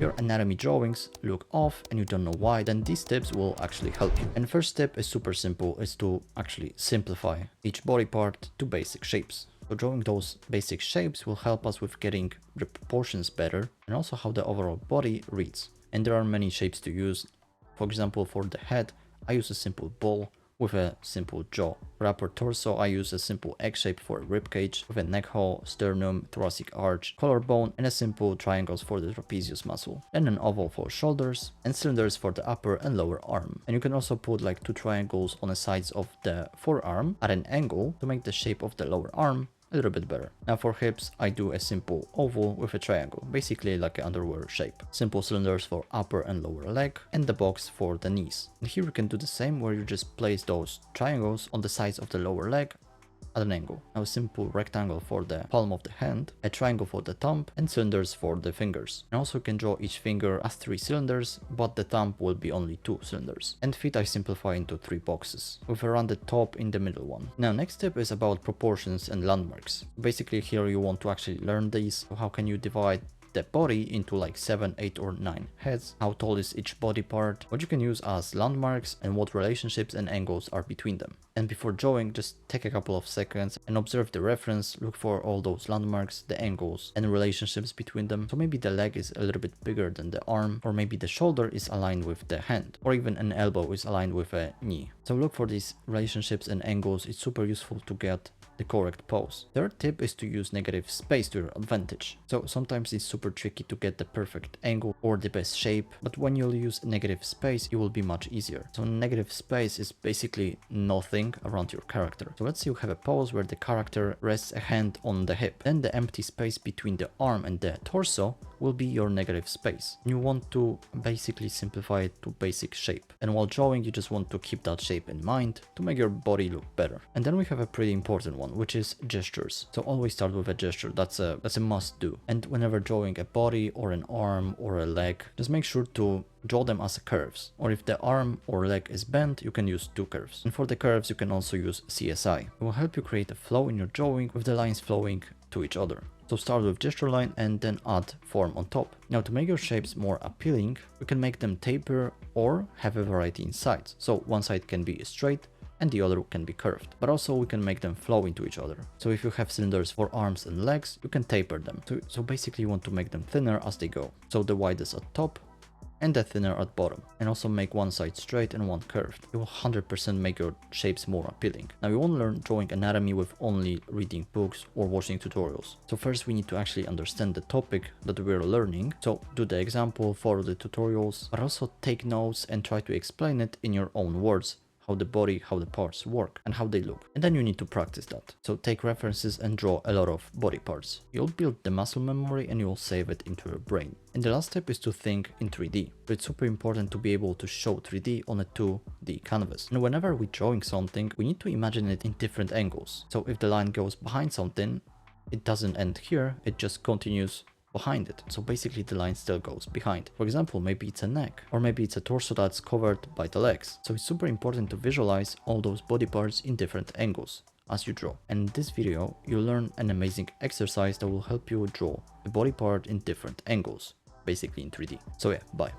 your anatomy drawings look off and you don't know why, then these tips will actually help you. And first tip is super simple, is to actually simplify each body part to basic shapes. So drawing those basic shapes will help us with getting the proportions better and also how the overall body reads. And there are many shapes to use. For example, for the head, I use a simple ball with a simple jaw. For upper torso, I use a simple egg shape for a rib cage with a neck hole, sternum, thoracic arch, collarbone, and a simple triangles for the trapezius muscle. Then an oval for shoulders and cylinders for the upper and lower arm. And you can also put like 2 triangles on the sides of the forearm at an angle to make the shape of the lower arm a little bit better. Now for hips, I do a simple oval with a triangle, basically like an underwear shape. Simple cylinders for upper and lower leg, and the box for the knees. And here you can do the same, where you just place those triangles on the sides of the lower leg at an angle. Now a simple rectangle for the palm of the hand, a triangle for the thumb, and cylinders for the fingers. And also you can draw each finger as 3 cylinders, but the thumb will be only 2 cylinders. And feet I simplify into 3 boxes, with a rounded top in the middle one. Now next tip is about proportions and landmarks. Basically here you want to actually learn these. So how can you divide the body into like 7, 8 or 9 heads, how tall is each body part, what you can use as landmarks, and what relationships and angles are between them. And before drawing, just take a couple of seconds and observe the reference, look for all those landmarks, the angles and relationships between them. So maybe the leg is a little bit bigger than the arm, or maybe the shoulder is aligned with the hand, or even an elbow is aligned with a knee. So look for these relationships and angles. It's super useful to get the correct pose. Third tip is to use negative space to your advantage. So sometimes it's super tricky to get the perfect angle or the best shape, but when you'll use negative space, it will be much easier. So negative space is basically nothing around your character. So let's say you have a pose where the character rests a hand on the hip. Then the empty space between the arm and the torso will be your negative space. You want to basically simplify it to basic shape. And while drawing, you just want to keep that shape in mind to make your body look better. And then we have a pretty important one, which is gestures. So always start with a gesture. That's a must do. And whenever drawing a body or an arm or a leg, just make sure to draw them as curves. Or if the arm or leg is bent, you can use 2 curves. And for the curves, you can also use CSI. It will help you create a flow in your drawing with the lines flowing to each other. So start with gesture line and then add form on top. Now to make your shapes more appealing, we can make them taper or have a variety in sides. So one side can be straight and the other can be curved, but also we can make them flow into each other. So if you have cylinders for arms and legs, you can taper them. So basically you want to make them thinner as they go. So the widest at top and the thinner at bottom, and also make one side straight and one curved. It will 100% make your shapes more appealing. Now you won't learn drawing anatomy with only reading books or watching tutorials. So first we need to actually understand the topic that we're learning. So do the example, follow the tutorials, but also take notes and try to explain it in your own words, how the body, how the parts work and how they look. And then you need to practice that. So take references and draw a lot of body parts. You'll build the muscle memory and you'll save it into your brain. And the last step is to think in 3D. But it's super important to be able to show 3D on a 2D canvas. And whenever we're drawing something, we need to imagine it in different angles. So if the line goes behind something, it doesn't end here, it just continues behind it. So basically the line still goes behind. For example, maybe it's a neck, or maybe it's a torso that's covered by the legs. So it's super important to visualize all those body parts in different angles as you draw. And in this video, you'll learn an amazing exercise that will help you draw a body part in different angles, basically in 3D. So yeah, bye.